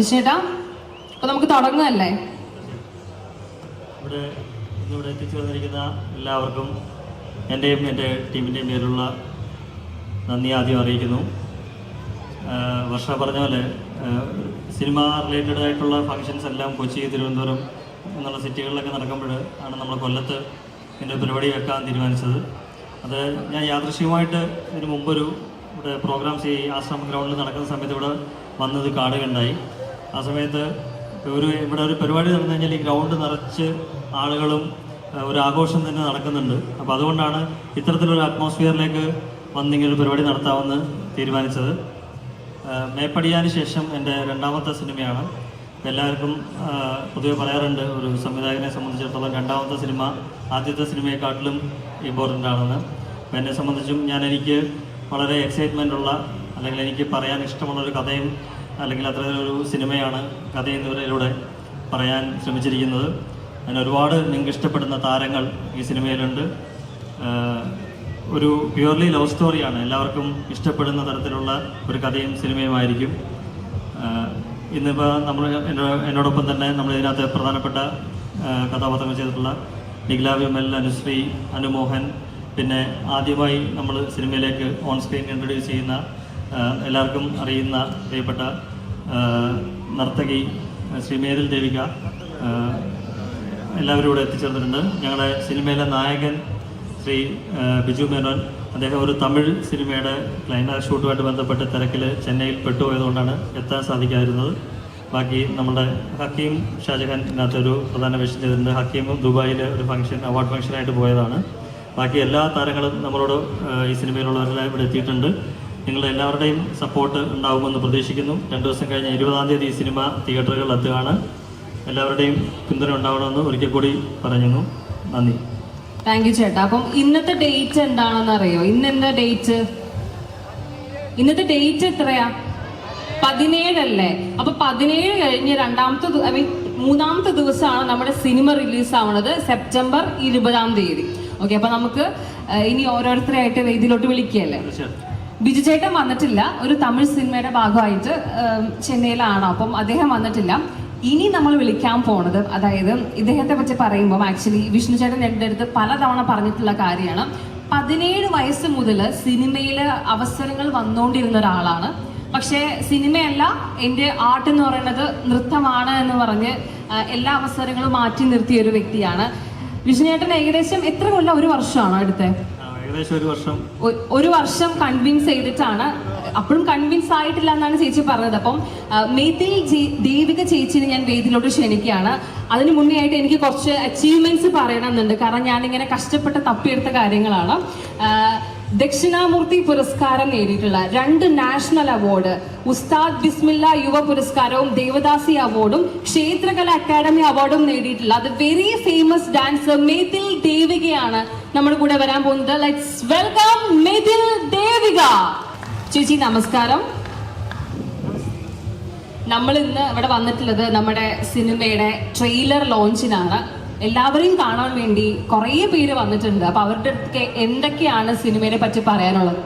ചേട്ടാ, അപ്പൊ നമുക്ക് തുടങ്ങുകയല്ലേ? ഇവിടെ എത്തിച്ചു വന്നിരിക്കുന്ന എല്ലാവർക്കും എൻ്റെയും എൻ്റെ ടീമിൻ്റെയും പേരിലുള്ള നന്ദി ആദ്യം അറിയിക്കുന്നു. വർഷ പറഞ്ഞ പോലെ സിനിമ റിലേറ്റഡ് ആയിട്ടുള്ള ഫങ്ഷൻസ് എല്ലാം കൊച്ചി, തിരുവനന്തപുരം എന്നുള്ള സിറ്റികളിലൊക്കെ നടക്കുമ്പോൾ ആണ് നമ്മൾ കൊല്ലത്ത് എൻ്റെ പരിപാടി വെക്കാൻ തീരുമാനിച്ചത്. അത് ഞാൻ യാദൃശ്ചികമായിട്ട് ഇതിന് മുമ്പൊരു ഇവിടെ പ്രോഗ്രാംസ് ഈ ആശ്രമ ഗ്രൗണ്ടിൽ നടക്കുന്ന സമയത്ത് ഇവിടെ വന്നത് കാണുകയുണ്ടായി. ആ സമയത്ത് ഇവിടെ ഒരു പരിപാടി നടന്നു കഴിഞ്ഞാൽ ഈ ഗ്രൗണ്ട് നിറച്ച് ആളുകളും ഒരു ആഘോഷം തന്നെ നടക്കുന്നുണ്ട്. അപ്പോൾ അതുകൊണ്ടാണ് ഇത്തരത്തിലൊരു അറ്റ്മോസ്ഫിയറിലേക്ക് വന്നിങ്ങനെ ഒരു പരിപാടി നടത്താമെന്ന് തീരുമാനിച്ചത്. മേപ്പടിയാന് ശേഷം എൻ്റെ രണ്ടാമത്തെ സിനിമയാണ്. എല്ലാവർക്കും പൊതുവെ പറയാറുണ്ട് ഒരു സംവിധായകനെ സംബന്ധിച്ചിടത്തോളം രണ്ടാമത്തെ സിനിമ ആദ്യത്തെ സിനിമയെക്കാട്ടിലും ഇമ്പോർട്ടൻ്റ് ആണെന്ന്. അപ്പോൾ എന്നെ സംബന്ധിച്ചും എനിക്ക് വളരെ എക്സൈറ്റ്മെൻ്റ് ഉള്ള അല്ലെങ്കിൽ എനിക്ക് പറയാൻ ഇഷ്ടമുള്ളൊരു കഥയും അല്ലെങ്കിൽ അത്തരത്തിലൊരു സിനിമയാണ് കഥ എന്നിവരിലൂടെ പറയാൻ ശ്രമിച്ചിരിക്കുന്നത്. അതിന് ഒരുപാട് നിങ്ങൾക്ക് ഇഷ്ടപ്പെടുന്ന താരങ്ങൾ ഈ സിനിമയിലുണ്ട്. ഒരു പ്യുവർലി ലവ് സ്റ്റോറിയാണ്, എല്ലാവർക്കും ഇഷ്ടപ്പെടുന്ന തരത്തിലുള്ള ഒരു കഥയും സിനിമയുമായിരിക്കും. ഇന്നിപ്പോൾ നമ്മൾ എന്നോടൊപ്പം തന്നെ നമ്മൾ ഇതിനകത്ത് പ്രധാനപ്പെട്ട കഥാപാത്രങ്ങൾ ചെയ്തിട്ടുള്ള നിഖില വിമൽ, അനുശ്രീ, അനുമോഹൻ, പിന്നെ ആദ്യമായി നമ്മൾ സിനിമയിലേക്ക് ഓൺ സ്ക്രീൻ ഇൻട്രൊഡ്യൂസ് ചെയ്യുന്ന എല്ലാവർക്കും അറിയുന്ന പ്രിയപ്പെട്ട നർത്തകി ശ്രീ മേതിൽ ദേവിക, എല്ലാവരും ഇവിടെ എത്തിച്ചേർന്നിട്ടുണ്ട്. ഞങ്ങളുടെ സിനിമയിലെ നായകൻ ശ്രീ ബിജു മേനോൻ, അദ്ദേഹം ഒരു തമിഴ് സിനിമയുടെ ക്ലൈമാക്സ് ഷൂട്ടുമായിട്ട് ബന്ധപ്പെട്ട് തിരക്കിൽ ചെന്നൈയിൽ പെട്ടുപോയതുകൊണ്ടാണ് എത്താൻ സാധിക്കാതിരുന്നത്. ബാക്കി നമ്മുടെ ഹക്കീം ഷാജഹാൻ ഇതിനകത്തൊരു പ്രധാന വേഷം ചെയ്തിട്ടുണ്ട്. ഹക്കീമും ദുബായിൽ ഒരു ഫംഗ്ഷൻ, അവാർഡ് ഫംഗ്ഷനായിട്ട് പോയതാണ്. ബാക്കി എല്ലാ താരങ്ങളും നമ്മളോട് ഈ സിനിമയിലുള്ളവരെല്ലാം ഇവിടെ എത്തിയിട്ടുണ്ട്. നിങ്ങളുടെ എല്ലാവരുടെയും സപ്പോർട്ട് ഉണ്ടാകുമെന്ന് പ്രതീക്ഷിക്കുന്നു. 2 ദിവസം കഴിഞ്ഞ് 20-ാം തീയതി ഈ സിനിമ തിയേറ്ററുകളിൽ എത്തുകയാണ്. എല്ലാവരുടെയും പിന്തുണ ഉണ്ടാവണമെന്ന് ഒരിക്കൽ കൂടി പറയുന്നു. നന്ദി. താങ്ക് യു ചേട്ടാ. അപ്പം ഇന്നത്തെ ഡേറ്റ് എന്താണെന്ന് അറിയോ? ഇന്നെന്താ ഡേറ്റ്? ഇന്നത്തെ ഡേറ്റ് എത്രയാ? 17 അല്ലേ? അപ്പൊ 17 കഴിഞ്ഞ് മൂന്നാമത്തെ ദിവസമാണ് നമ്മുടെ സിനിമ റിലീസ് ആവുന്നത്, സെപ്റ്റംബർ 20-ാം തീയതി. ഓക്കെ, അപ്പൊ നമുക്ക് ഇനി ഓരോരുത്തരായിട്ട് വേദിയിലോട്ട് വിളിക്കുകയല്ലേ? ബിജു ചേട്ടൻ വന്നിട്ടില്ല, ഒരു തമിഴ് സിനിമയുടെ ഭാഗമായിട്ട് ചെന്നൈയിലാണ്. അപ്പം അദ്ദേഹം വന്നിട്ടില്ല. ഇനി നമ്മൾ വിളിക്കാൻ പോണത്, അതായത് ഇദ്ദേഹത്തെ പറ്റി പറയുമ്പോൾ ആക്ച്വലി വിഷ്ണു ചേട്ടൻ എൻ്റെ അടുത്ത് പലതവണ പറഞ്ഞിട്ടുള്ള കാര്യമാണ്. 17 വയസ്സ് മുതൽ സിനിമയിൽ അവസരങ്ങൾ വന്നുകൊണ്ടിരുന്ന ഒരാളാണ്. പക്ഷേ സിനിമയല്ല, എൻ്റെ ആർട്ട് എന്ന് പറയുന്നത് നൃത്തമാണ് എന്ന് പറഞ്ഞ് എല്ലാ അവസരങ്ങളും മാറ്റി നിർത്തിയ ഒരു വ്യക്തിയാണ് വിഷ്ണു ചേട്ടൻ. ഏകദേശം എത്ര കൊല്ലം? 1 വർഷമാണോ എടുത്തത്? ഒരു വർഷം കൺവിൻസ് ചെയ്തിട്ടാണ്. അപ്പോഴും കൺവിൻസ് ആയിട്ടില്ല എന്നാണ് ചേച്ചി പറഞ്ഞത്. അപ്പം മേതിൽ ദേവിക ചേച്ചിനെ ഞാൻ വേദിയിലോട്ട് ക്ഷണിക്കുകയാണ്. അതിന് മുന്നേ ആയിട്ട് എനിക്ക് കുറച്ച് അച്ചീവ്മെന്റ്സ് പറയണമെന്നുണ്ട്, കാരണം ഞാനിങ്ങനെ കഷ്ടപ്പെട്ട് തപ്പിയെടുത്ത കാര്യങ്ങളാണ്. ദക്ഷിണാമൂർത്തി പുരസ്കാരം നേടിയിട്ടുള്ള 2 നാഷണൽ അവാർഡ്, ഉസ്താദ് ബിസ്മില്ല യുവ പുരസ്കാരവും ദേവദാസി അവാർഡും ക്ഷേത്രകല അക്കാദമി അവാർഡും നേടിയിട്ടുള്ള അത് വെരി ഫേമസ് ഡാൻസർ മേതിൽ ദേവികയാണ് നമ്മുടെ കൂടെ വരാൻ പോകുന്നത്. Let's welcome Methil Devika. ചേച്ചി നമസ്കാരം. നമ്മൾ ഇന്ന് ഇവിടെ വന്നിട്ടുള്ളത് നമ്മുടെ സിനിമയുടെ ട്രെയിലർ ലോഞ്ചിനാണ്. എല്ലാവരെയും കാണാൻ വേണ്ടി കുറേ പേര് വന്നിട്ടുണ്ട്. അപ്പൊ അവരുടെ അടുത്ത് എന്തൊക്കെയാണ് സിനിമയെ പറ്റി പറയാനുള്ളത്?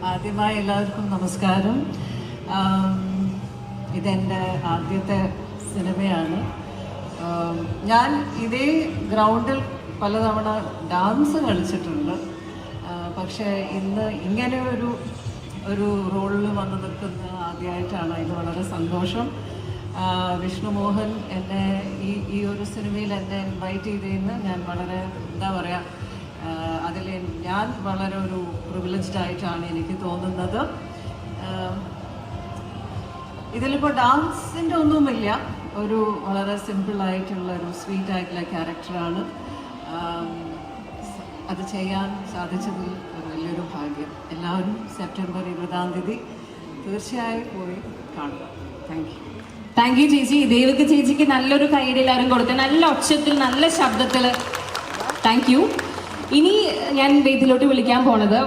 ആദ്യമായി എല്ലാവർക്കും നമസ്കാരം. ഇതെൻ്റെ ആദ്യത്തെ സിനിമയാണ്. ഞാൻ ഇതേ ഗ്രൗണ്ടിൽ പലതവണ ഡാൻസ് കളിച്ചിട്ടുണ്ട്. പക്ഷേ ഇന്ന് ഇങ്ങനെ ഒരു റോളിൽ വന്ന് നിൽക്കുന്നത് ആദ്യമായിട്ടാണ്. ഇത് വളരെ സന്തോഷം. വിഷ്ണു മോഹൻ എന്നെ ഈ ഒരു സിനിമയിൽ എന്നെ ഇൻവൈറ്റ് ചെയ്തതിന് ഞാൻ വളരെ എന്താ പറയുക, അതിൽ ഞാൻ വളരെ ഒരു പ്രിവിലേജ്ഡ് ആയിട്ടാണ് എനിക്ക് തോന്നുന്നത്. ഇതിലിപ്പോൾ ഡാൻസിൻ്റെ ഒന്നുമില്ല, ഒരു വളരെ സിമ്പിളായിട്ടുള്ള ഒരു സ്വീറ്റ് ആയിട്ടുള്ള ക്യാരക്ടറാണ്. അത് ചെയ്യാൻ സാധിച്ചതിൽ ഒരു വലിയൊരു ഭാഗ്യം. എല്ലാവരും സെപ്റ്റംബർ 20-ാം തീയതി തീർച്ചയായും പോയി കാണുക. Thank you. താങ്ക് യു ചേച്ചി. ദേവിക ചേച്ചിക്ക് നല്ലൊരു കൈയ്യടി എല്ലാവരും കൊടുത്ത്, നല്ല ഒച്ചത്തിൽ നല്ല ശബ്ദത്തിൽ താങ്ക് യു. ഇനി ഞാൻ വേദിയിലോട്ട് വിളിക്കാൻ പോണത്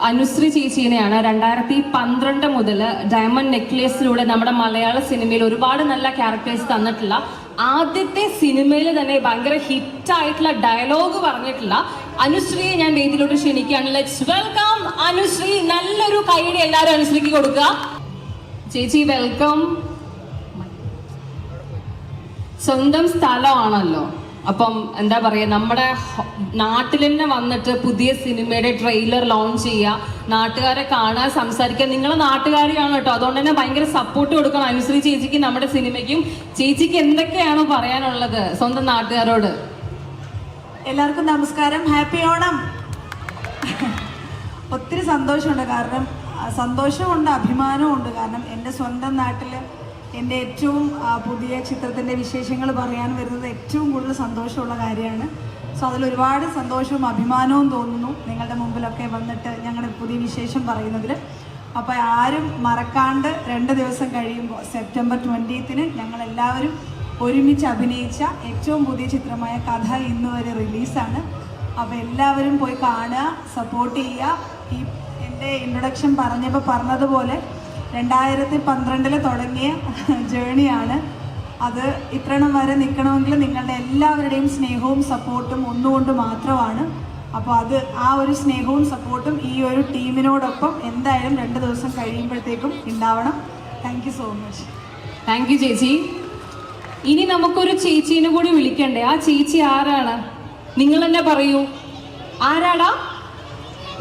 അനുശ്രീ ചേച്ചീനെയാണ്. 2012 മുതൽ ഡയമണ്ട് നെക്ലേസിലൂടെ നമ്മുടെ മലയാള സിനിമയിൽ ഒരുപാട് നല്ല ക്യാരക്ടേഴ്സ് തന്നിട്ടുള്ള, ആദ്യത്തെ സിനിമയിൽ തന്നെ ഭയങ്കര ഹിറ്റായിട്ടുള്ള ഡയലോഗ് പറഞ്ഞിട്ടുള്ള അനുശ്രീയെ ഞാൻ വേദിയിലോട്ട് ക്ഷണിക്കുകയാണ്. Let's welcome Anushree. നല്ലൊരു കൈയ്യടി എല്ലാവരും അനുശ്രീക്ക് കൊടുക്കുക. ചേച്ചി വെൽക്കം. സ്വന്തം സ്ഥലമാണല്ലോ, അപ്പം എന്താ പറയാ, നമ്മുടെ നാട്ടിൽ തന്നെ വന്നിട്ട് പുതിയ സിനിമയുടെ ട്രെയിലർ ലോഞ്ച് ചെയ്യുക, നാട്ടുകാരെ കാണാൻ, സംസാരിക്കുക. നിങ്ങളെ നാട്ടുകാരിയാണ് കേട്ടോ, അതുകൊണ്ട് തന്നെ ഭയങ്കര സപ്പോർട്ട് കൊടുക്കണം അനുശ്രീ ചേച്ചിക്ക്, നമ്മുടെ സിനിമയ്ക്കും. ചേച്ചിക്ക് എന്തൊക്കെയാണോ പറയാനുള്ളത് സ്വന്തം നാട്ടുകാരോട്? എല്ലാവർക്കും നമസ്കാരം, ഹാപ്പി ഓണം. ഒത്തിരി സന്തോഷമുണ്ട്, കാരണം സന്തോഷമുണ്ട്, അഭിമാനമുണ്ട്. കാരണം എൻ്റെ സ്വന്തം നാട്ടിൽ എൻ്റെ ഏറ്റവും പുതിയ ചിത്രത്തിൻ്റെ വിശേഷങ്ങൾ പറയാൻ വരുന്നത് ഏറ്റവും കൂടുതൽ സന്തോഷമുള്ള കാര്യമാണ്. സോ അതിലൊരുപാട് സന്തോഷവും അഭിമാനവും തോന്നുന്നു നിങ്ങളുടെ മുമ്പിലൊക്കെ വന്നിട്ട് ഞങ്ങളുടെ പുതിയ വിശേഷം പറയുന്നതിൽ. അപ്പോൾ ആരും മറക്കാണ്ട് 2 ദിവസം കഴിയുമ്പോൾ സെപ്റ്റംബർ 20 ഞങ്ങളെല്ലാവരും ഒരുമിച്ച് അഭിനയിച്ച ഏറ്റവും പുതിയ ചിത്രമായ കഥ ഇന്ന് വരെ റിലീസാണ്. അപ്പോൾ എല്ലാവരും പോയി കാണുക, സപ്പോർട്ട് ചെയ്യുക. ഈ എൻ്റെ ഇൻട്രൊഡക്ഷൻ പറഞ്ഞതുപോലെ 2012 തുടങ്ങിയ ജേണിയാണ്. അത് ഇത്രയും വരെ നിൽക്കണമെങ്കിൽ നിങ്ങളുടെ എല്ലാവരുടെയും സ്നേഹവും സപ്പോർട്ടും ഒന്നുകൊണ്ട് മാത്രമാണ്. അപ്പോൾ അത് ആ ഒരു സ്നേഹവും സപ്പോർട്ടും ഈ ഒരു ടീമിനോടൊപ്പം എന്തായാലും 2 ദിവസം കഴിയുമ്പോഴത്തേക്കും ഉണ്ടാവണം. Thank you so much. Thank you ചേച്ചി. ഇനി നമുക്കൊരു ചേച്ചീനെ കൂടി വിളിക്കണ്ടേ? ആ ചേച്ചി ആരാണ്? നിങ്ങൾ തന്നെ പറയൂ, ആരാടാ?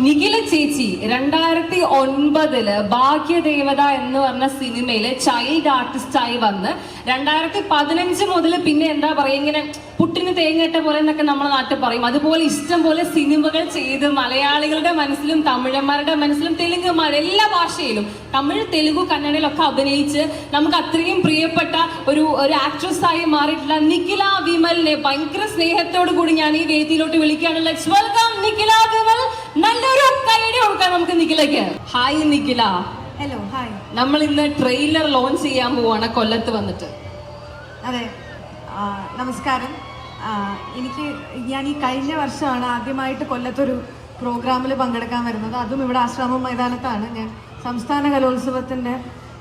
നിഖില ചേച്ചി 2009 ഭാഗ്യദേവത എന്ന് പറഞ്ഞ സിനിമയില് ചൈൽഡ് ആർട്ടിസ്റ്റായി വന്ന് 2015 മുതൽ പിന്നെ എന്താ പറയാ, ഇങ്ങനെ പുട്ടിന് തേങ്ങയിട്ട പോലെ എന്നൊക്കെ നമ്മുടെ നാട്ടിൽ പറയും, അതുപോലെ ഇഷ്ടം പോലെ സിനിമകൾ ചെയ്ത് മലയാളികളുടെ മനസ്സിലും തമിഴന്മാരുടെ മനസ്സിലും തെലുങ്കുമാർ എല്ലാ ഭാഷയിലും തമിഴ്, തെലുഗു, കന്നഡയിലൊക്കെ അഭിനയിച്ച് നമുക്ക് അത്രയും പ്രിയപ്പെട്ട ഒരു ആക്ട്രസ് ആയി മാറിയിട്ടുള്ള നിഖില വിമലിനെ ഭയങ്കര സ്നേഹത്തോടു കൂടി ഞാൻ ഈ വേദിയിലോട്ട് വിളിക്കുകയാണ്. Let's welcome Nikhila Vimal. നല്ലൊരു കൈയടി കൊടുക്കാം നമുക്ക് നിഖിലയ്ക്ക്. ഹായ് നിഖില. Hello, hi. നമ്മൾ ഇന്ന് ട്രെയിലർ ലോഞ്ച് ചെയ്യാൻ പോവാണ് കൊല്ലത്ത് വന്നിട്ട്. അതെ, നമസ്കാരം. ഞാൻ ഈ കഴിഞ്ഞ വർഷമാണ് ആദ്യമായിട്ട് കൊല്ലത്തൊരു പ്രോഗ്രാമിൽ പങ്കെടുക്കാൻ വരുന്നത്. അതും ഇവിടെ ആശ്രമം മൈതാനത്താണ്. ഞാൻ സംസ്ഥാന കലോത്സവത്തിൻ്റെ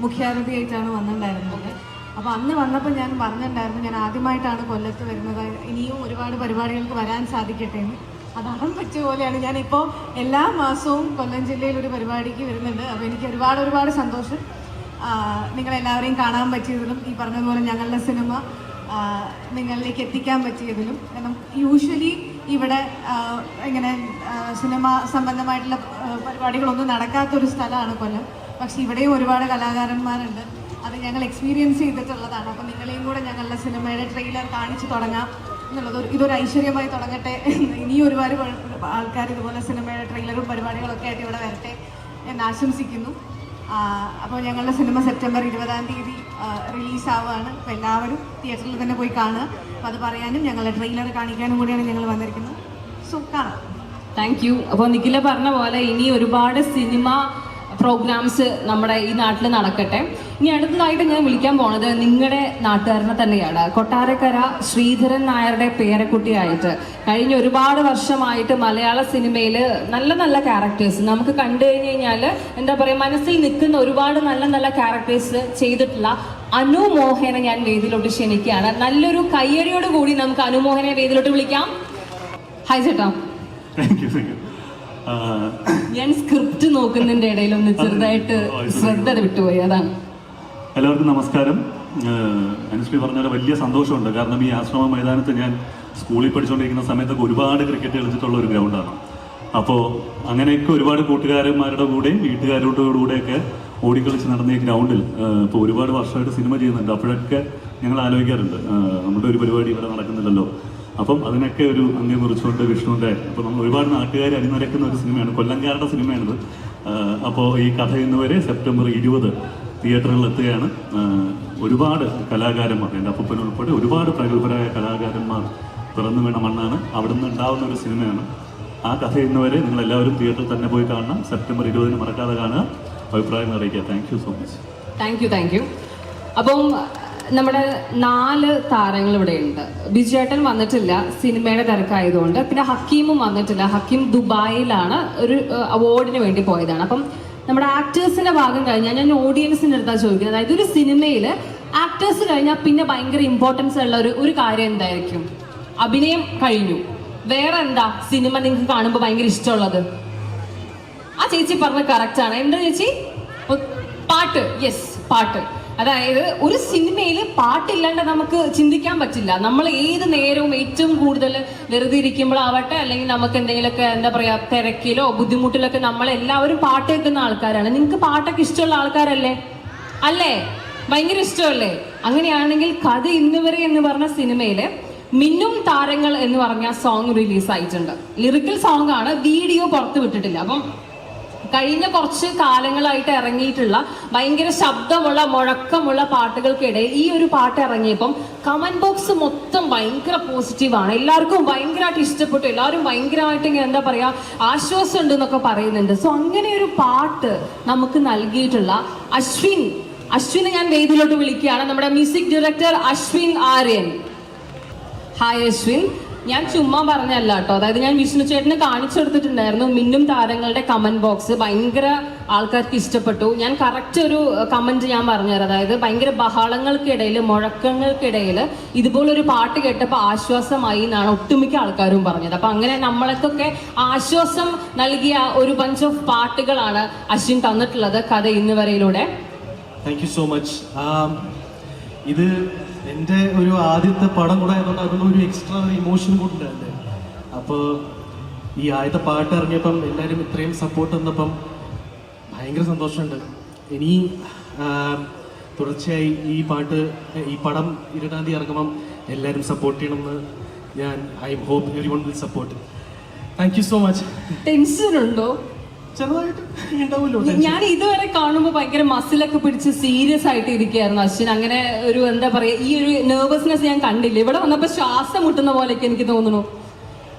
മുഖ്യാതിഥിയായിട്ടാണ് വന്നിട്ടുണ്ടായിരുന്നത്. അപ്പോൾ അന്ന് വന്നപ്പോൾ ഞാൻ പറഞ്ഞിട്ടുണ്ടായിരുന്നു, ഞാൻ ആദ്യമായിട്ടാണ് കൊല്ലത്ത് വരുന്നത്, ഇനിയും ഒരുപാട് പരിപാടികൾക്ക് വരാൻ സാധിക്കട്ടെ എന്ന്. അതാണ് പറ്റിയ പോലെയാണ്. ഞാനിപ്പോൾ എല്ലാ മാസവും കൊല്ലം ജില്ലയിൽ ഒരു പരിപാടിക്ക് വരുന്നുണ്ട്. അപ്പോൾ എനിക്ക് ഒരുപാട് സന്തോഷം നിങ്ങളെല്ലാവരെയും കാണാൻ പറ്റിയതിലും, ഈ പറഞ്ഞതുപോലെ ഞങ്ങളുടെ സിനിമ നിങ്ങളിലേക്ക് എത്തിക്കാൻ പറ്റിയതിലും. കാരണം യൂഷ്വലി ഇവിടെ ഇങ്ങനെ സിനിമ സംബന്ധമായിട്ടുള്ള പരിപാടികളൊന്നും നടക്കാത്തൊരു സ്ഥലമാണ് കൊല്ലം. പക്ഷെ ഇവിടെയും ഒരുപാട് കലാകാരന്മാരുണ്ട്, അത് ഞങ്ങൾ എക്സ്പീരിയൻസ് ചെയ്തിട്ടുള്ളതാണ്. അപ്പോൾ നിങ്ങളെയും കൂടെ ഞങ്ങളുടെ സിനിമയുടെ ട്രെയിലർ കാണിച്ചു തുടങ്ങാം എന്നുള്ളത് ഇതൊരു ഐശ്വര്യമായി തുടങ്ങട്ടെ. ഇനിയും ഒരുപാട് ആൾക്കാർ ഇതുപോലെ സിനിമയുടെ ട്രെയിലറും പരിപാടികളൊക്കെ ആയിട്ട് ഇവിടെ വരട്ടെ എന്ന് ആശംസിക്കുന്നു. അപ്പോൾ ഞങ്ങളുടെ സിനിമ സെപ്റ്റംബർ 20 റിലീസാവുകയാണ്. അപ്പോൾ എല്ലാവരും തിയേറ്ററിൽ തന്നെ പോയി കാണുക. അപ്പോൾ അത് പറയാനും ഞങ്ങളുടെ ട്രെയിലർ കാണിക്കാനും കൂടിയാണ് ഞങ്ങൾ വന്നിരിക്കുന്നത്. സോ കാണാം. Thank you. അപ്പോൾ നിഖില പറഞ്ഞ പോലെ ഇനി ഒരുപാട് സിനിമ പ്രോഗ്രാംസ് നമ്മുടെ ഈ നാട്ടിൽ നടക്കട്ടെ. ഇനി അടുത്തതായിട്ട് ഞാൻ വിളിക്കാൻ പോണത് നിങ്ങളുടെ നാട്ടുകാരനെ തന്നെയാണ്. കൊട്ടാരക്കര ശ്രീധരൻ നായരുടെ പേരക്കുട്ടിയായിട്ട് കഴിഞ്ഞ ഒരുപാട് വർഷമായിട്ട് മലയാള സിനിമയിൽ നല്ല നല്ല ക്യാരക്ടേഴ്സ് നമുക്ക് കണ്ടു കഴിഞ്ഞ് കഴിഞ്ഞാൽ എന്താ പറയുക, മനസ്സിൽ നിൽക്കുന്ന ഒരുപാട് നല്ല നല്ല ക്യാരക്ടേഴ്സ് ചെയ്തിട്ടുള്ള അനു മോഹനെ ഞാൻ വേദിയിലോട്ട് ക്ഷണിക്കുകയാണ്. നല്ലൊരു കയ്യടിയോട് കൂടി നമുക്ക് അനു മോഹനെ വേദിയിലോട്ട് വിളിക്കാം. ഹായ് ചേട്ടാ. ഞാൻ സ്ക്രിപ്റ്റ് നോക്കുന്നതിന്റെ ഇടയിൽ ഒന്ന് ചെറുതായിട്ട് ശ്രദ്ധ വിട്ടുപോയി, അതാണ്. എല്ലാവർക്കും നമസ്കാരം. അനുശ്രീ പറഞ്ഞ വലിയ സന്തോഷമുണ്ട്. കാരണം ഈ ആശ്രമ മൈതാനത്ത് ഞാൻ സ്കൂളിൽ പഠിച്ചുകൊണ്ടിരിക്കുന്ന സമയത്തൊക്കെ ഒരുപാട് ക്രിക്കറ്റ് കളിച്ചിട്ടുള്ള ഒരു ഗ്രൗണ്ടാണ്. അപ്പോൾ അങ്ങനെയൊക്കെ ഒരുപാട് കൂട്ടുകാരന്മാരുടെ കൂടെയും വീട്ടുകാരുടെ കൂടെയൊക്കെ ഓടിക്കളിച്ച് നടന്ന ഈ ഗ്രൗണ്ടിൽ ഇപ്പോൾ ഒരുപാട് വർഷമായിട്ട് സിനിമ ചെയ്യുന്നുണ്ട്. അപ്പോഴൊക്കെ ഞങ്ങൾ ആലോചിക്കാറുണ്ട്, നമ്മുടെ ഒരു പരിപാടി ഇവിടെ നടക്കുന്നില്ലല്ലോ. അപ്പം അതിനൊക്കെ ഒരു അംഗം കുറിച്ചുകൊണ്ട് വിഷ്ണുവിൻ്റെ, അപ്പോൾ നമ്മൾ ഒരുപാട് നാട്ടുകാർ അണിനിരക്കുന്ന ഒരു സിനിമയാണ്, കൊല്ലംകാരുടെ സിനിമയാണിത്. അപ്പോൾ ഈ കഥ ഇന്നുവരെ സെപ്റ്റംബർ 20 തിയേറ്ററുകളിൽ എത്തുകയാണ്. ഒരുപാട് കലാകാരന്മാർ, എൻ്റെ അപ്പൂപ്പൻ ഉൾപ്പെടെ ഒരുപാട് പ്രഗത്ഭരായ കലാകാരന്മാർ പിറന്നു വീണ മണ്ണാണ്. അവിടെ നിന്ന് ഉണ്ടാകുന്ന ഒരു സിനിമയാണ്. ആ കഥ ഇന്നുവരെ നിങ്ങളെല്ലാവരും തിയേറ്ററിൽ തന്നെ പോയി കാണണം. സെപ്റ്റംബർ 20 മറക്കാതെ കാണുക, അഭിപ്രായം അറിയിക്കുക. Thank you so much. Thank you. അപ്പം നമ്മുടെ 4 താരങ്ങൾ ഇവിടെ ഉണ്ട്. ബിജുചേട്ടൻ വന്നിട്ടില്ല, സിനിമയുടെ തിരക്കായതുകൊണ്ട്. പിന്നെ ഹക്കീമും വന്നിട്ടില്ല. ഹക്കീം ദുബായിലാണ്, ഒരു അവാർഡിന് വേണ്ടി പോയതാണ്. അപ്പം നമ്മുടെ ആക്ടേഴ്സിന്റെ ഭാഗം കഴിഞ്ഞാൽ ഞാൻ ഓഡിയൻസിന്റെ അടുത്താ ചോദിക്കുന്നത്, അതായത് ഒരു സിനിമയിൽ ആക്ടേഴ്സ് കഴിഞ്ഞാൽ പിന്നെ ഭയങ്കര ഇമ്പോർട്ടൻസ് ഉള്ള ഒരു കാര്യം എന്തായിരിക്കും? അഭിനയം കഴിഞ്ഞു, വേറെ എന്താ സിനിമ നിങ്ങൾക്ക് കാണുമ്പോൾ ഭയങ്കര ഇഷ്ടമുള്ളത്? ആ ചേച്ചി പറഞ്ഞ കറക്റ്റ് ആണ്. എന്താ ചേച്ചി? പാട്ട്. യെസ്, പാട്ട്. അതായത് ഒരു സിനിമയിൽ പാട്ടില്ലാണ്ട് നമുക്ക് ചിന്തിക്കാൻ പറ്റില്ല. നമ്മൾ ഏത് നേരവും ഏറ്റവും കൂടുതൽ വെറുതെ ഇരിക്കുമ്പോഴാവട്ടെ, അല്ലെങ്കിൽ നമുക്ക് എന്തെങ്കിലുമൊക്കെ എന്താ പറയാ തിരക്കിലോ ബുദ്ധിമുട്ടിലൊക്കെ നമ്മളെല്ലാവരും പാട്ട് കേൾക്കുന്ന ആൾക്കാരാണ്. നിങ്ങൾക്ക് പാട്ടൊക്കെ ഇഷ്ടമുള്ള ആൾക്കാരല്ലേ? അല്ലേ? ഭയങ്കര ഇഷ്ടമല്ലേ? അങ്ങനെയാണെങ്കിൽ കഥ ഇന്നുവരെ എന്ന് പറഞ്ഞ സിനിമയില് മിന്നും താരങ്ങൾ എന്ന് പറഞ്ഞ സോങ് റിലീസ് ആയിട്ടുണ്ട്. ലിറിക്കൽ സോങ് ആണ്, വീഡിയോ പുറത്തു വിട്ടിട്ടില്ല. അപ്പം കഴിഞ്ഞ കുറച്ച് കാലങ്ങളായിട്ട് ഇറങ്ങിയിട്ടുള്ള ഭയങ്കര ശബ്ദമുള്ള മുഴക്കമുള്ള പാട്ടുകൾക്കിടയിൽ ഈ ഒരു പാട്ട് ഇറങ്ങിയപ്പം കമന്റ് ബോക്സ് മൊത്തം ഭയങ്കര പോസിറ്റീവാണ്. എല്ലാവർക്കും ഭയങ്കരമായിട്ട് ഇഷ്ടപ്പെട്ടു. എല്ലാവരും ഭയങ്കരമായിട്ട് ഇങ്ങനെ എന്താ പറയാ ആശ്വാസം ഉണ്ട് എന്നൊക്കെ പറയുന്നുണ്ട്. സോ അങ്ങനെ ഒരു പാട്ട് നമുക്ക് നൽകിയിട്ടുള്ള അശ്വിനെ ഞാൻ വേദിയിലോട്ട് വിളിക്കുകയാണ്. നമ്മുടെ music director Ashwin Aryan. Hi Ashwin. ഞാൻ ചുമ്മാ പറഞ്ഞല്ല കേട്ടോ. അതായത് ഞാൻ വിഷ്ണു ചേട്ടന് കാണിച്ചു കൊടുത്തിട്ടുണ്ടായിരുന്നു മിന്നും താരങ്ങളുടെ കമന്റ് ബോക്സ്. ഭയങ്കര ആൾക്കാർക്ക് ഇഷ്ടപ്പെട്ടു. ഞാൻ കറക്റ്റ് ഒരു കമന്റ് ഞാൻ പറഞ്ഞുതരാം. അതായത് ഭയങ്കര ബഹളങ്ങൾക്കിടയിൽ മുഴക്കങ്ങൾക്കിടയിൽ ഇതുപോലൊരു പാട്ട് കേട്ടപ്പോൾ ആശ്വാസമായി എന്നാണ് ഒട്ടുമിക്ക ആൾക്കാരും പറഞ്ഞത്. അപ്പൊ അങ്ങനെ നമ്മളൊക്കെ ആശ്വാസം നൽകിയ ഒരു ബഞ്ച് ഓഫ് പാട്ടുകളാണ് അശ്വിൻ തന്നിട്ടുള്ളത് കഥ ഇന്ന് വരെയിലൂടെ. Thank you so much. ഇത് എൻ്റെ ഒരു ആദ്യത്തെ പടം കൂടെ ആയതുകൊണ്ട് അതിന് ഒരു എക്സ്ട്രാ ഒരു ഇമോഷൻ കൂടെ ഉണ്ടായിരുന്നു. അപ്പോൾ ഈ ആദ്യത്തെ പാട്ട് ഇറങ്ങിയപ്പം എല്ലാവരും ഇത്രയും സപ്പോർട്ട് തന്നപ്പം ഭയങ്കര സന്തോഷമുണ്ട്. ഇനി തുടർച്ചയായി ഈ പടം 20-ാം തീയതി ഇറങ്ങുമ്പം എല്ലാവരും സപ്പോർട്ട് ചെയ്യണമെന്ന് ഞാൻ hope everyone will support. Thank you so much. Tension ഉണ്ടോ? ചെറുതായിട്ട് ഉണ്ടാവുമല്ലോ. ഞാൻ ഇതുവരെ കാണുമ്പോൾ ഭയങ്കര മസിലൊക്കെ പിടിച്ച് സീരിയസ് ആയിട്ട് ഇരിക്കുകയായിരുന്നു അശ്വിൻ. അങ്ങനെ ഒരു എന്താ പറയാ ഈ ഒരു നെർവസ്നെസ് ഞാൻ കണ്ടില്ല. ഇവിടെ വന്നപ്പോൾ ശ്വാസം മുട്ടുന്ന പോലെയൊക്കെ എനിക്ക് തോന്നുന്നു.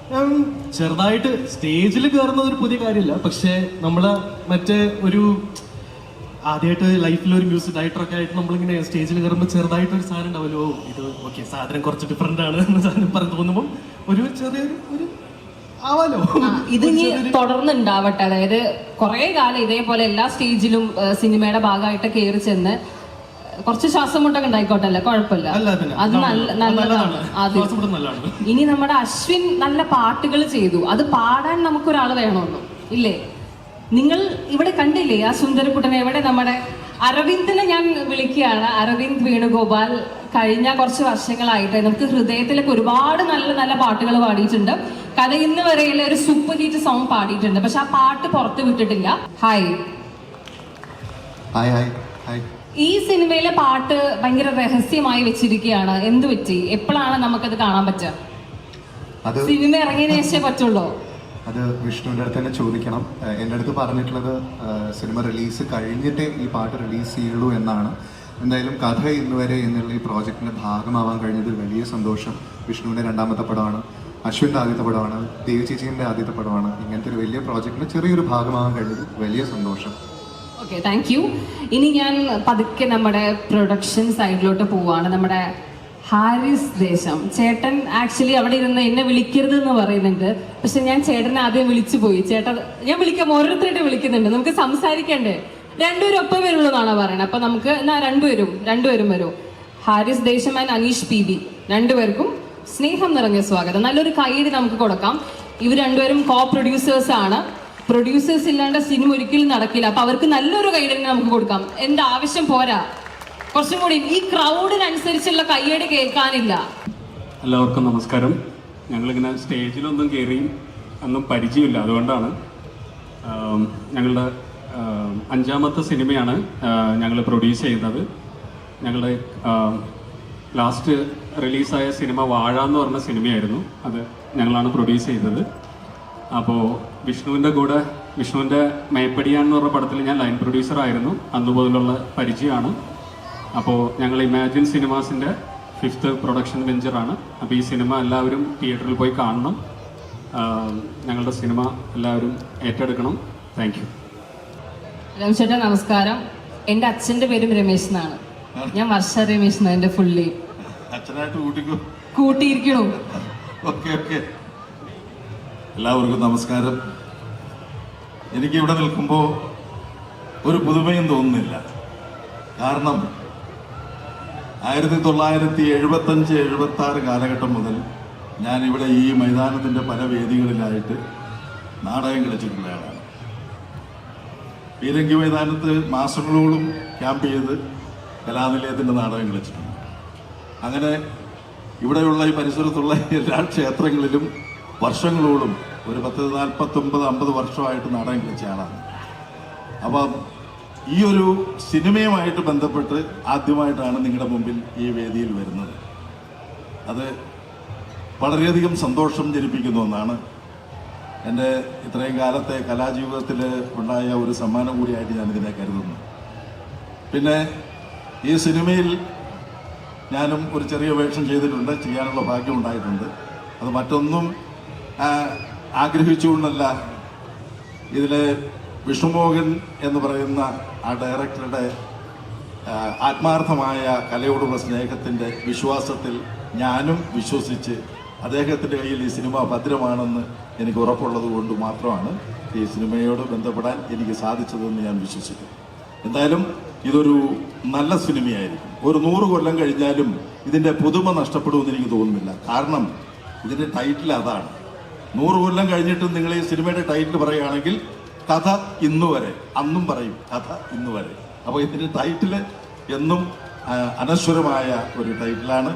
ചെറുതായിട്ട് സ്റ്റേജിൽ കയറുന്നത് ഒരു പുതിയ കാര്യമില്ല. പക്ഷെ നമ്മള് മറ്റേ ഒരു ആദ്യമായിട്ട് ലൈഫിൽ ഒരു മ്യൂസിക് ഡയറക്ടറൊക്കെ ആയിട്ട് നമ്മളിങ്ങനെ സ്റ്റേജിൽ കയറുമ്പോൾ ചെറുതായിട്ട് ഒരു സാധനം ഉണ്ടാവല്ലോ, ഇത് ഓക്കെ സാധനം കുറച്ച് ഡിഫറെന്റ് ആണ് എന്ന് സാധനം പറഞ്ഞു തോന്നുമ്പോൾ ഒരു ചെറിയൊരു ഒരു ആവാലോ. ഇത് ഇനി തുടർന്നുണ്ടാവട്ടെ. അതായത് കുറെ കാലം ഇതേപോലെ എല്ലാ സ്റ്റേജിലും സിനിമയുടെ ഭാഗമായിട്ട് കയറി ചെന്ന് കുറച്ച് ശ്വാസം മുട്ടൊക്കെ ഉണ്ടായിക്കോട്ടെ, അല്ലേ? കുഴപ്പമില്ല, അത് നല്ലതാണ്. ഇനി നമ്മുടെ അശ്വിൻ നല്ല പാട്ടുകൾ ചെയ്തു, അത് പാടാൻ നമുക്കൊരാൾ വേണമെന്നു ഇല്ലേ? നിങ്ങൾ ഇവിടെ കണ്ടില്ലേ ആ സുന്ദരക്കുട്ടനെ? എവിടെ നമ്മുടെ അരവിന്ദിനെ ഞാൻ വിളിക്കുകയാണ്. അരവിന്ദ് വേണുഗോപാൽ കഴിഞ്ഞ കുറച്ച് വർഷങ്ങളായിട്ട് നമുക്ക് ഹൃദയത്തിലൊക്കെ ഒരുപാട് നല്ല നല്ല പാട്ടുകൾ പാടിയിട്ടുണ്ട്. കഥ ഇന്ന് വരെയുള്ള ഒരു സൂപ്പർ ഹിറ്റ് സോങ് പാടിയിട്ടുണ്ട്. പക്ഷെ ആ പാട്ട് പുറത്ത് വിട്ടിട്ടില്ല. ഹായ്. ഈ സിനിമയിലെ പാട്ട് ഭയങ്കര രഹസ്യമായി വെച്ചിരിക്കുകയാണ്. എന്ത് പറ്റി? എപ്പോഴാണ് നമുക്കത് കാണാൻ പറ്റുക? സിനിമ ഇറങ്ങിയതിനു ശേഷമേ പറ്റുള്ളൂ? അത് വിഷ്ണുവിൻ്റെ അടുത്ത് തന്നെ ചോദിക്കണം. എൻ്റെ അടുത്ത് പറഞ്ഞിട്ടുള്ളത് സിനിമ റിലീസ് കഴിഞ്ഞിട്ടേ ഈ പാട്ട് റിലീസ് ചെയ്യുള്ളൂ എന്നാണ്. എന്തായാലും കഥ ഇന്നുവരെ എന്നുള്ള ഈ പ്രോജക്റ്റിൻ്റെ ഭാഗമാവാൻ കഴിഞ്ഞതിൽ വലിയ സന്തോഷം. വിഷ്ണുവിൻ്റെ 2ാമത്തെ പടമാണ്, അശ്വിൻ്റെ ആദ്യത്തെ പടമാണ്, ദേവി ചേച്ചീൻ്റെ ആദ്യത്തെ പടമാണ്. ഇങ്ങനത്തെ ഒരു വലിയ പ്രോജക്റ്റിൻ്റെ ചെറിയൊരു ഭാഗമാവാൻ കഴിഞ്ഞതിൽ വലിയ സന്തോഷം. Okay, thank you. ഇനി ഞാൻ പതുക്കെ നമ്മുടെ പ്രൊഡക്ഷൻ സൈഡിലോട്ട് പോവാണ്. നമ്മുടെ ഹാരിസ് ദേശം ചേട്ടൻ ആക്ച്വലി അവിടെ ഇരുന്ന് എന്നെ വിളിക്കരുത് എന്ന് പറയുന്നുണ്ട്. പക്ഷെ ഞാൻ ചേട്ടനെ ആദ്യം വിളിച്ചു പോയി. ചേട്ടൻ ഞാൻ വിളിക്കാം, ഓരോരുത്തരായിട്ട് വിളിക്കുന്നുണ്ട്, നമുക്ക് സംസാരിക്കണ്ടേ? രണ്ടുപേരും ഒപ്പം വരുള്ളൂ എന്നാണ് പറയുന്നത്. അപ്പൊ നമുക്ക് എന്നാ രണ്ടുപേരും വരും. ഹാരിസ് ദേശം ആൻഡ് അനീഷ് PB, രണ്ടുപേർക്കും സ്നേഹം നിറഞ്ഞ സ്വാഗതം. നല്ലൊരു കൈയ്യടി നമുക്ക് കൊടുക്കാം. ഇവർ രണ്ടുപേരും പ്രൊഡ്യൂസേഴ്സ് ആണ്. പ്രൊഡ്യൂസേഴ്സ് ഇല്ലാണ്ട് സിനിമ ഒരിക്കലും നടക്കില്ല. അപ്പൊ അവർക്ക് നല്ലൊരു കൈയ്യടി നമുക്ക് കൊടുക്കാം. എന്റെ ആവശ്യം പോരാ, കുറച്ചും കൂടി ഈ ക്രൗഡിനനുസരിച്ചുള്ള കയ്യടി കേൾക്കാനില്ല. എല്ലാവർക്കും നമസ്കാരം. ഞങ്ങളിങ്ങനെ സ്റ്റേജിലൊന്നും കയറി ഒന്നും പരിചയമില്ല, അതുകൊണ്ടാണ്. ഞങ്ങളുടെ 5ാമത്തെ സിനിമയാണ് ഞങ്ങൾ പ്രൊഡ്യൂസ് ചെയ്യുന്നത്. ഞങ്ങളുടെ ലാസ്റ്റ് റിലീസായ സിനിമ വാഴ എന്ന് പറഞ്ഞ സിനിമയായിരുന്നു. അത് ഞങ്ങളാണ് പ്രൊഡ്യൂസ് ചെയ്തത്. അപ്പോൾ വിഷ്ണുവിൻ്റെ മേപ്പടിയാന്ന് പറഞ്ഞ പടത്തിൽ ഞാൻ ലൈൻ പ്രൊഡ്യൂസർ ആയിരുന്നു. അന്ന് മുതലുള്ള പരിചയമാണ്. അപ്പോൾ ഞങ്ങൾ ഇമാജിൻ സിനിമാസിൻ്റെ 5th പ്രൊഡക്ഷൻ വെഞ്ചറാണ്. അപ്പോൾ ഈ സിനിമ എല്ലാവരും തിയേറ്ററിൽ പോയി കാണണം. ഞങ്ങളുടെ സിനിമ എല്ലാവരും ഏറ്റെടുക്കണം. Thank you. രമേശേട്ടാ നമസ്കാരം. എൻ്റെ അച്ഛൻ്റെ പേരും രമേശ് എന്നാണ്. ഞാൻ വർഷ രമേശ് എന്നാണ് എൻ്റെ ഫുൾ നെയിം. കൂട്ടിയിരിക്കണു. എല്ലാവർക്കും നമസ്കാരം. എനിക്ക് ഇവിടെ നിൽക്കുമ്പോൾ ഒരു പുതുമയും തോന്നുന്നില്ല. കാരണം 1975-76 കാലഘട്ടം മുതൽ ഞാനിവിടെ ഈ മൈതാനത്തിൻ്റെ പല വേദികളിലായിട്ട് നാടകം കളിച്ചിട്ടുള്ള ആളാണ്. പീരങ്കി മൈതാനത്ത് മാസങ്ങളോളം ക്യാമ്പ് ചെയ്ത് കലാനിലയത്തിൻ്റെ നാടകം കളിച്ചിട്ടുണ്ട്. അങ്ങനെ ഇവിടെയുള്ള ഈ പരിസരത്തുള്ള എല്ലാ ക്ഷേത്രങ്ങളിലും വർഷങ്ങളോളം ഒരു 49-50 വർഷമായിട്ട് നാടകം കളിച്ച ആളാണ്. അപ്പം ഈ ഒരു സിനിമയുമായിട്ട് ബന്ധപ്പെട്ട് ആദ്യമായിട്ടാണ് നിങ്ങളുടെ മുമ്പിൽ ഈ വേദിയിൽ വരുന്നത്. അത് വളരെയധികം സന്തോഷം ജനിപ്പിക്കുന്ന ഒന്നാണ്. എൻ്റെ ഇത്രയും കാലത്തെ കലാജീവിതത്തിൽ ഉണ്ടായ ഒരു സമ്മാനം കൂടിയായിട്ട് ഞാനിതിനെ കരുതുന്നു. പിന്നെ ഈ സിനിമയിൽ ഞാനും ഒരു ചെറിയ വേഷം ചെയ്തിട്ടുണ്ട്, ചെയ്യാനുള്ള ഭാഗ്യം ഉണ്ടായിട്ടുണ്ട്. അത് മറ്റൊന്നും ആഗ്രഹിച്ചുകൊണ്ടല്ല. ഇതിലെ വിഷ്ണുമോഹൻ എന്ന് പറയുന്ന ആ ഡയറക്ടറുടെ ആത്മാർത്ഥമായ കലയോടുള്ള സ്നേഹത്തിൻ്റെ വിശ്വാസത്തിൽ ഞാനും വിശ്വസിച്ച് അദ്ദേഹത്തിൻ്റെ കയ്യിൽ ഈ സിനിമ ഭദ്രമാണെന്ന് എനിക്ക് ഉറപ്പുള്ളത് കൊണ്ട് മാത്രമാണ് ഈ സിനിമയോട് ബന്ധപ്പെടാൻ എനിക്ക് സാധിച്ചതെന്ന് ഞാൻ വിശ്വസിക്കുന്നു. എന്തായാലും ഇതൊരു നല്ല സിനിമയായിരിക്കും. ഒരു 100 കൊല്ലം കഴിഞ്ഞാലും ഇതിൻ്റെ പുതുമ നഷ്ടപ്പെടുമെന്ന് എനിക്ക് തോന്നുന്നില്ല. കാരണം ഇതിൻ്റെ ടൈറ്റിൽ അതാണ്. 100 കൊല്ലം കഴിഞ്ഞിട്ടും നിങ്ങൾ ഈ സിനിമയുടെ ടൈറ്റിൽ പറയുകയാണെങ്കിൽ കഥ ഇന്നുവരെ, അന്നും പറയും കഥ ഇന്നുവരെ. അപ്പോൾ ഇതിൻ്റെ ടൈറ്റിൽ എന്നും അനശ്വരമായ ഒരു ടൈറ്റിലാണ്.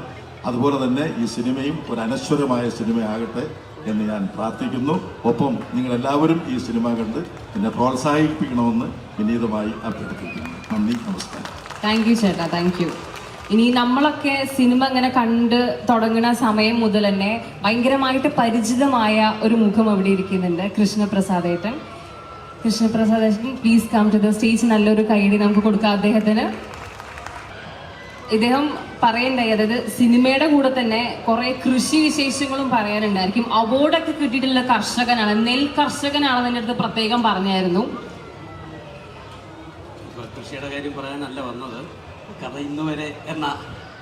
അതുപോലെ തന്നെ ഈ സിനിമയും ഒരു അനശ്വരമായ സിനിമയാകട്ടെ എന്ന് ഞാൻ പ്രാർത്ഥിക്കുന്നു. ഒപ്പം നിങ്ങളെല്ലാവരും ഈ സിനിമ കണ്ട് എന്നെ പ്രോത്സാഹിപ്പിക്കണമെന്ന് വിനീതമായി അഭ്യർത്ഥിക്കുന്നു. നന്ദി, നമസ്കാരം. താങ്ക് യു ചേട്ടാ, താങ്ക് യു. ഇനി നമ്മളൊക്കെ സിനിമ ഇങ്ങനെ കണ്ട് തുടങ്ങുന്ന സമയം മുതൽ തന്നെ ഭയങ്കരമായിട്ട് പരിചിതമായ ഒരു മുഖം അവിടെ ഇരിക്കുന്നുണ്ട്. കൃഷ്ണപ്രസാദേട്ടൻ. കൃഷ്ണപ്രസാദേട്ടൻ, please come to the stage. നല്ലൊരു കൈയടി നമുക്ക് കൊടുക്കാം അദ്ദേഹത്തിന്. ഇദ്ദേഹം പറയണ്ടായി, അതായത് സിനിമയുടെ കൂടെ തന്നെ കുറെ കൃഷി വിശേഷങ്ങളും പറയാനുണ്ടായിരിക്കും. അവാർഡൊക്കെ കിട്ടിയിട്ടുള്ള കർഷകനാണ്, നെൽ കർഷകനാണെന്ന് എൻ്റെ അടുത്ത് പ്രത്യേകം പറഞ്ഞായിരുന്നു. കൃഷിയുടെ കാര്യം പറയാനല്ല വന്നത്, കഥ ഇന്നുവരെ എന്ന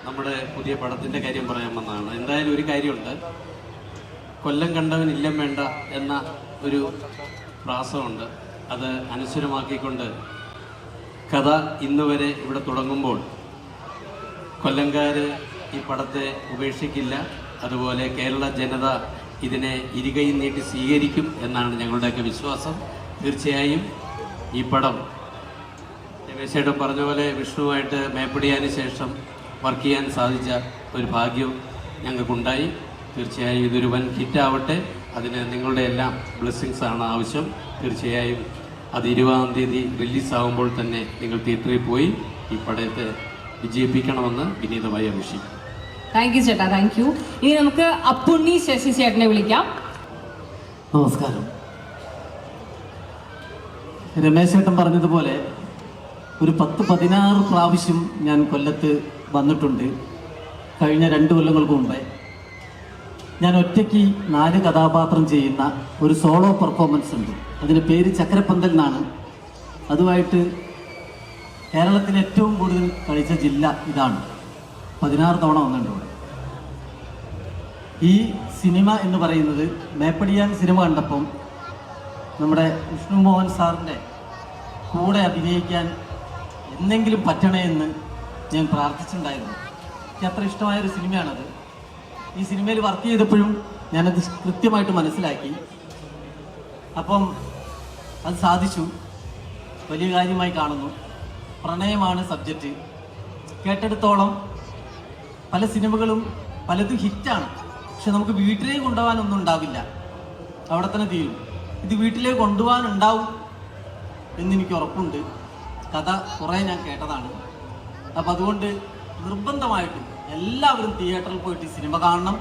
നമ്മുടെ പുതിയ പടത്തിൻ്റെ കാര്യം പറയാൻ വന്നതാണ്. എന്തായാലും ഒരു കാര്യമുണ്ട്, കൊല്ലം കണ്ടവൻ ഇല്ലം വേണ്ട എന്ന ഒരു പ്രാസമുണ്ട്. അത് അനശ്വരമാക്കിക്കൊണ്ട് കഥ ഇന്നുവരെ ഇവിടെ തുടങ്ങുമ്പോൾ കൊല്ലംകാർ ഈ പടത്തെ ഉപേക്ഷിക്കില്ല. അതുപോലെ കേരള ജനത ഇതിനെ ഇരുകൈ നീട്ടി സ്വീകരിക്കും എന്നാണ് ഞങ്ങളുടെയൊക്കെ വിശ്വാസം. തീർച്ചയായും ഈ പടം രമേശേട്ടൻ പറഞ്ഞ പോലെ വിഷ്ണുവായിട്ട് മേപ്പടിയാന് ശേഷം വർക്ക് ചെയ്യാൻ സാധിച്ച ഒരു ഭാഗ്യം ഞങ്ങൾക്കുണ്ടായി. തീർച്ചയായും ഇതൊരു വൻ ഹിറ്റാവട്ടെ. അതിന് നിങ്ങളുടെ എല്ലാം ബ്ലെസ്സിങ്സ് ആണ് ആവശ്യം. തീർച്ചയായും അത് 20-ാം തീയതി റിലീസാകുമ്പോൾ തന്നെ നിങ്ങൾ തിയേറ്ററിൽ പോയി ഈ പടത്തെ വിജയിപ്പിക്കണമെന്ന് വിനീതമായി അപേക്ഷിക്കുന്നു. താങ്ക് യു ചേട്ടാ, താങ്ക് യു. ഇനി നമുക്ക് അപ്പുണ്ണി ശശി ചേട്ടനെ വിളിക്കാം. നമസ്കാരം. രമേശ് ചേട്ടൻ പറഞ്ഞതുപോലെ ഒരു 10-16 പ്രാവശ്യം ഞാൻ കൊല്ലത്ത് വന്നിട്ടുണ്ട്. കഴിഞ്ഞ 2 കൊല്ലങ്ങൾക്ക് മുമ്പേ ഞാൻ ഒറ്റയ്ക്ക് 4 കഥാപാത്രം ചെയ്യുന്ന ഒരു സോളോ പെർഫോമൻസ് ഉണ്ട്. അതിൻ്റെ പേര് ചക്രപ്പന്തൽ എന്നാണ്. അതുമായിട്ട് കേരളത്തിൽ ഏറ്റവും കൂടുതൽ കളിച്ച ജില്ല ഇതാണ്. 16 തവണ വന്നിട്ടുണ്ട്. ഈ സിനിമ എന്ന് പറയുന്നത് മേപ്പടിയാൻ സിനിമ കണ്ടപ്പം നമ്മുടെ വിഷ്ണു മോഹൻ സാറിൻ്റെ കൂടെ അഭിനയിക്കാൻ എന്തെങ്കിലും പറ്റണേ എന്ന് ഞാൻ പ്രാർത്ഥിച്ചിട്ടുണ്ടായിരുന്നു. എനിക്ക് അത്ര ഇഷ്ടമായൊരു സിനിമയാണത്. ഈ സിനിമയിൽ വർക്ക് ചെയ്തപ്പോഴും ഞാനത് കൃത്യമായിട്ട് മനസ്സിലാക്കി. അപ്പം അത് സാധിച്ചു. വലിയ കാര്യമായി കാണുന്നു. പ്രണയമാണ് സബ്ജക്റ്റ്. കേട്ടെടുത്തോളം പല സിനിമകളും പലതും ഹിറ്റാണ്. പക്ഷെ നമുക്ക് വീട്ടിലേക്ക് കൊണ്ടുപോകാനൊന്നും ഉണ്ടാവില്ല, അവിടെ തന്നെ തീരും. ഇത് വീട്ടിലേക്ക് കൊണ്ടുപോകാനുണ്ടാവും എന്നെനിക്ക് ഉറപ്പുണ്ട്. കഥ കുറേ ഞാൻ കേട്ടതാണ്. അപ്പം അതുകൊണ്ട് നിർബന്ധമായിട്ടും എല്ലാവരും തിയേറ്ററിൽ പോയിട്ട് സിനിമ കാണണം.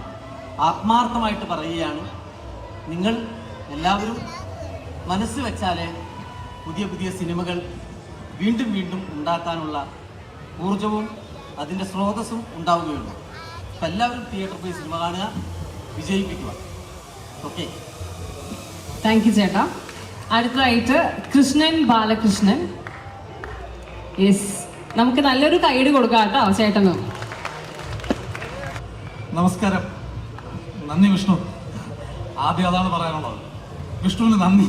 ആത്മാർത്ഥമായിട്ട് പറയുകയാണ്. നിങ്ങൾ എല്ലാവരും മനസ്സ് വെച്ചാലേ പുതിയ പുതിയ സിനിമകൾ വീണ്ടും വീണ്ടും ഉണ്ടാക്കാനുള്ള ഊർജവും അതിൻ്റെ സ്രോതസ്സും ഉണ്ടാവുകയുള്ളൂ. അപ്പം എല്ലാവരും തിയേറ്ററിൽ പോയി സിനിമ കാണുക, വിജയിപ്പിക്കുക. ഓക്കെ, താങ്ക് യു ചേട്ടാ. അടുത്തതായിട്ട് കൃഷ്ണൻ ബാലകൃഷ്ണൻ. യെസ്, നമുക്ക് നല്ലൊരു കൈയ്യടി കൊടുക്കാം കേട്ടോ ചേട്ടനും. നമസ്കാരം. നന്ദി വിഷ്ണു. ആദ്യം അതാണ് പറയാനുള്ളത്. വിഷ്ണുവിന് നന്ദി.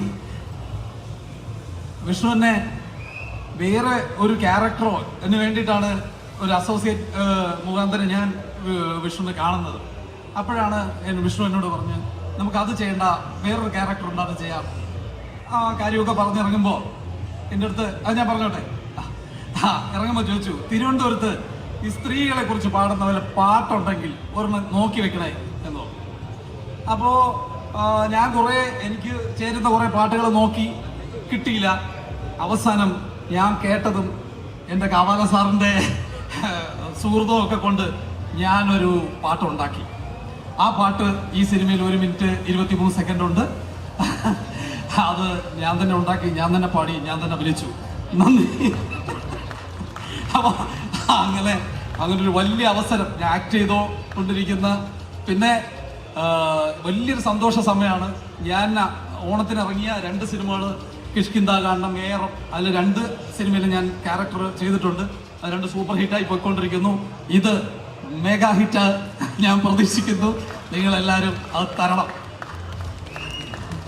വിഷ്ണുവിനെ വേറെ ഒരു ക്യാരക്ടറോ എന്ന് വേണ്ടിയിട്ടാണ് ഒരു അസോസിയേറ്റ് മുഖാന്തരം ഞാൻ വിഷ്ണുവിനെ കാണുന്നത്. അപ്പോഴാണ് വിഷ്ണു എന്നോട് പറഞ്ഞ് നമുക്കത് ചെയ്യേണ്ട, വേറൊരു ക്യാരക്ടർ ഉണ്ട്, അത് ചെയ്യാം. ആ കാര്യമൊക്കെ പറഞ്ഞിറങ്ങുമ്പോൾ എൻ്റെ അടുത്ത് അത് ഞാൻ പറഞ്ഞോട്ടെ, ഇറങ്ങുമ്പോൾ ചോദിച്ചു, തിരുവനന്തപുരത്ത് ഈ സ്ത്രീകളെ കുറിച്ച് പാടുന്ന വല്ല പാട്ടുണ്ടെങ്കിൽ ഒരെണ്ണം നോക്കി വെക്കണേ എന്നോ. അപ്പോൾ ഞാൻ എനിക്ക് ചേരുന്ന കുറേ പാട്ടുകൾ നോക്കി, കിട്ടിയില്ല. അവസാനം ഞാൻ കേട്ടതും എൻ്റെ കാവാല സാറിൻ്റെ സുഹൃത്തും ഒക്കെ കൊണ്ട് ഞാനൊരു പാട്ടുണ്ടാക്കി. ആ പാട്ട് ഈ സിനിമയിൽ 1 മിനിറ്റ് 23 സെക്കൻഡ് ഉണ്ട്. അത് ഞാൻ തന്നെ ഉണ്ടാക്കി, ഞാൻ തന്നെ പാടി, ഞാൻ തന്നെ അഭിനയിച്ചു. നന്ദി. അപ്പോൾ അങ്ങനൊരു വലിയ അവസരം ഞാൻ ആക്ട് ചെയ്തോ കൊണ്ടിരിക്കുന്ന, പിന്നെ വലിയൊരു സന്തോഷ സമയമാണ്. ഞാൻ ഓണത്തിന് ഇറങ്ങിയ 2 സിനിമകൾ, കിഷ്കിന്താകാന്ഡം, ഏറം, അതിൽ 2 സിനിമയിൽ ഞാൻ ക്യാരക്ടർ ചെയ്തിട്ടുണ്ട്. അത് 2 സൂപ്പർ ഹിറ്റായി പോയിക്കൊണ്ടിരിക്കുന്നു. ഇത് മെഗാ ഹിറ്റ് ഞാൻ പ്രതീക്ഷിക്കുന്നു. നിങ്ങളെല്ലാവരും അത് തരണം.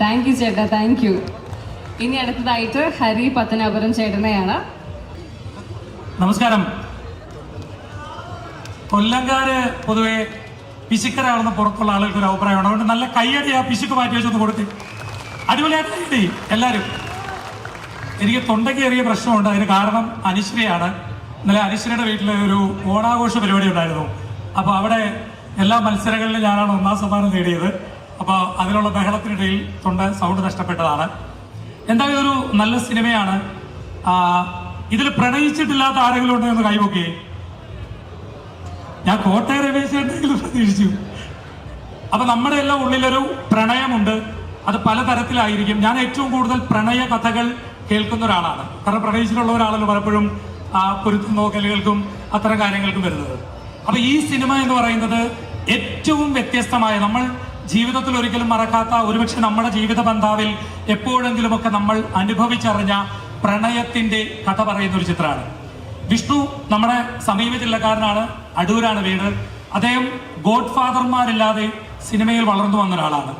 താങ്ക് യു ചേട്ടാ, താങ്ക് യു. ഇനി അടുത്തതായിട്ട് ഹരി പത്തനാപുരം ചേട്ടനെയാണ്. നമസ്കാരം. കൊല്ലംകാര് പൊതുവെ പിശുക്കരാണെന്ന് പുറത്തുള്ള ആളുകൾക്ക് ഒരു അഭിപ്രായമാണ്. അതുകൊണ്ട് നല്ല കയ്യടി ആ പിശുക്ക് മാറ്റി വെച്ചൊന്ന് കൊടുത്ത് അടിപൊളിയായിട്ട് കയ്യടി എല്ലാവരും. എനിക്ക് തൊണ്ടയ്ക്ക് ചെറിയ പ്രശ്നമുണ്ട്. അതിന് കാരണം അനുശ്രീയാണ്. ഇന്നലെ അനുശ്രീയുടെ വീട്ടിൽ ഒരു ഓണാഘോഷ പരിപാടി ഉണ്ടായിരുന്നു. അപ്പോൾ അവിടെ എല്ലാ മത്സരങ്ങളിലും ഞാനാണ് 1ാം സമ്മാനം നേടിയത്. അപ്പോൾ അതിനുള്ള ബഹളത്തിനിടയിൽ സൗണ്ട് നഷ്ടപ്പെട്ടതാണ്. എന്തായാലും ഒരു നല്ല സിനിമയാണ്. ഇതിൽ പ്രണയിച്ചിട്ടില്ലാത്ത ആരെങ്കിലും ഉണ്ടോ എന്ന് കൈവൊക്കെ. ഞാൻ കോട്ടയം രമേശേണ്ടെങ്കിലും പ്രതീക്ഷിച്ചു. അപ്പൊ നമ്മുടെ എല്ലാം ഉള്ളിലൊരു പ്രണയമുണ്ട്. അത് പലതരത്തിലായിരിക്കും. ഞാൻ ഏറ്റവും കൂടുതൽ പ്രണയ കഥകൾ കേൾക്കുന്ന ഒരാളാണ്. കാരണം പ്രണയിച്ചിട്ടുള്ള ഒരാളല്ലോ പലപ്പോഴും പൊരുത്തം നോക്കലുകൾക്കും അത്തരം കാര്യങ്ങൾക്കും വരുന്നത്. അപ്പൊ ഈ സിനിമ എന്ന് പറയുന്നത് ഏറ്റവും വ്യത്യസ്തമായ, നമ്മൾ ജീവിതത്തിൽ ഒരിക്കലും മറക്കാത്ത, ഒരുപക്ഷെ നമ്മുടെ ജീവിത ബന്ധാവിൽ എപ്പോഴെങ്കിലുമൊക്കെ നമ്മൾ അനുഭവിച്ചറിഞ്ഞ പ്രണയത്തിന്റെ കഥ പറയുന്ന ഒരു ചിത്രമാണ്. വിഷ്ണു നമ്മുടെ സമീപ ജില്ലക്കാരനാണ്, അടൂരാണ് വീട്. അദ്ദേഹം ഗോഡ് ഫാദർമാരില്ലാതെ സിനിമയിൽ വളർന്നു വന്ന ഒരാളാണ്.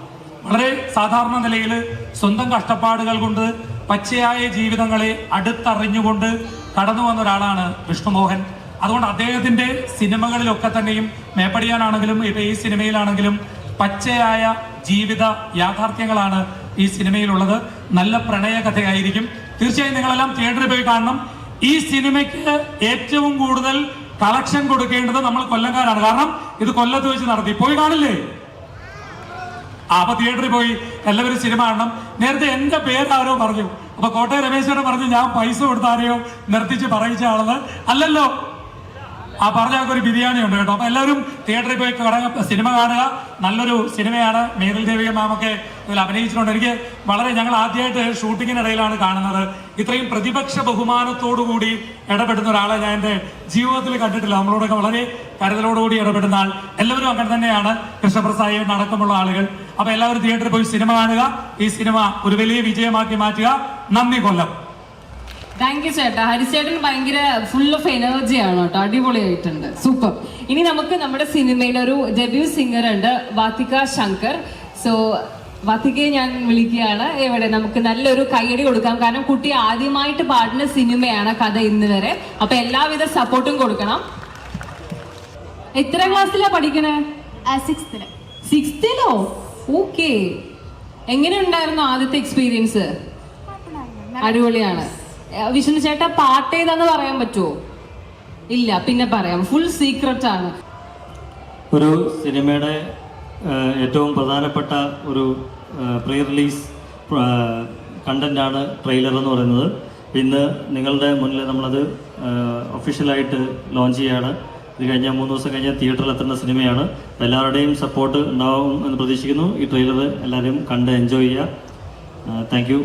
വളരെ സാധാരണ നിലയിൽ സ്വന്തം കഷ്ടപ്പാടുകൾ കൊണ്ട് പച്ചയായ ജീവിതങ്ങളെ അടുത്തറിഞ്ഞുകൊണ്ട് കടന്നു വന്ന ഒരാളാണ് വിഷ്ണുമോഹൻ. അതുകൊണ്ട് അദ്ദേഹത്തിന്റെ സിനിമകളിലൊക്കെ തന്നെയും, മേപ്പടിയാനാണെങ്കിലും ഇപ്പൊ ഈ സിനിമയിലാണെങ്കിലും പച്ചയായ ജീവിത യാഥാർത്ഥ്യങ്ങളാണ് ഈ സിനിമയിലുള്ളത്. നല്ല പ്രണയ കഥയായിരിക്കും. തീർച്ചയായും നിങ്ങളെല്ലാം തിയേറ്ററിൽ പോയി കാണണം. ഈ സിനിമയ്ക്ക് ഏറ്റവും കൂടുതൽ കളക്ഷൻ കൊടുക്കേണ്ടത് നമ്മൾ കൊല്ലംകാരാണ്. കാരണം ഇത് കൊല്ലത്ത് വെച്ച് നടത്തി. പോയി കാണില്ലേ? അപ്പൊ തിയേറ്ററിൽ പോയി എല്ലാവരും സിനിമ കാണണം. നേരത്തെ എന്റെ പേരാരോ പറഞ്ഞു. അപ്പൊ കോട്ടയം രമേശോടെ പറഞ്ഞു ഞാൻ പൈസ കൊടുത്ത ആരെയോ നിർത്തിച്ച് പറയിച്ച ആളെന്ന്. അല്ലല്ലോ. പറഞ്ഞ ഒരു ബിരിയാണി ഉണ്ട് കേട്ടോ. അപ്പൊ എല്ലാവരും തിയേറ്ററിൽ പോയി സിനിമ കാണുക. നല്ലൊരു സിനിമയാണ്. മേതിൽ ദേവിക മാമൊക്കെ ഇതിൽ അഭിനയിച്ചിട്ടുണ്ട്. എനിക്ക് ഞങ്ങൾ ആദ്യമായിട്ട് ഷൂട്ടിങ്ങിനിടയിലാണ് കാണുന്നത്. ഇത്രയും പ്രതിപക്ഷ ബഹുമാനത്തോടുകൂടി ഇടപെടുന്ന ഒരാളെ ഞാൻ എന്റെ ജീവിതത്തിൽ കണ്ടിട്ടില്ല. നമ്മളോടൊക്കെ വളരെ കരുതലോടുകൂടി ഇടപെടുന്ന ആൾ. എല്ലാവരും അങ്ങനെ തന്നെയാണ്. കൃഷ്ണപ്രസാദ് അടക്കമുള്ള ആളുകൾ. അപ്പൊ എല്ലാവരും തിയേറ്ററിൽ പോയി സിനിമ കാണുക. ഈ സിനിമ ഒരു വലിയ വിജയമാക്കി മാറ്റുക. നന്ദി. കൊല്ലം. താങ്ക് യു ചേട്ടാ. ഹരിച്ചേട്ടൻ ഭയങ്കര ഫുൾ ഓഫ് എനർജി ആണ് കേട്ടോ. അടിപൊളിയായിട്ടുണ്ട്. സൂപ്പർ. ഇനി നമുക്ക് നമ്മുടെ സിനിമയിൽ ഒരു ഡെബ്യൂ സിംഗർ ഉണ്ട്, വാത്തിക ശങ്കർ. സോ വാത്തികയെ ഞാൻ വിളിക്കുകയാണ്. എവിടെ നമുക്ക് നല്ലൊരു കയ്യടി കൊടുക്കാം. കാരണം കുട്ടി ആദ്യമായിട്ട് പാടുന്ന സിനിമയാണ് കഥ ഇന്ന് വരെ. അപ്പൊ എല്ലാവിധ സപ്പോർട്ടും കൊടുക്കണം. എത്ര ക്ലാസ്സിലാ പഠിക്കണേ? 6th-ലോ? ഓക്കെ. എങ്ങനെ ഉണ്ടായിരുന്നു ആദ്യത്തെ എക്സ്പീരിയൻസ്? അടിപൊളിയാണ്. വിഷ്ണു ചേട്ടാ പാട്ട് ഏതാന്ന് പറയാൻ പറ്റുമോ? ഇല്ല, പിന്നെ പറയാം. ഫുൾ സീക്രട്ട് ആണ്. ഒരു സിനിമയുടെ ഏറ്റവും പ്രധാനപ്പെട്ട ഒരു പ്രീ റിലീസ് കണ്ടന്റാണ് ട്രെയിലർ എന്ന് പറയുന്നത്. ഇന്ന് നിങ്ങളുടെ മുന്നിൽ നമ്മളത് ഒഫീഷ്യലായിട്ട് ലോഞ്ച് ചെയ്യുകയാണ്. ഇത് കഴിഞ്ഞ 3 ദിവസം കഴിഞ്ഞ് തിയേറ്ററിൽ എത്തുന്ന സിനിമയാണ്. എല്ലാവരുടെയും സപ്പോർട്ട് ഉണ്ടാവും എന്ന് പ്രതീക്ഷിക്കുന്നു. ഈ ട്രെയിലർ എല്ലാവരും കണ്ട് എൻജോയ് ചെയ്യുക. Thank you.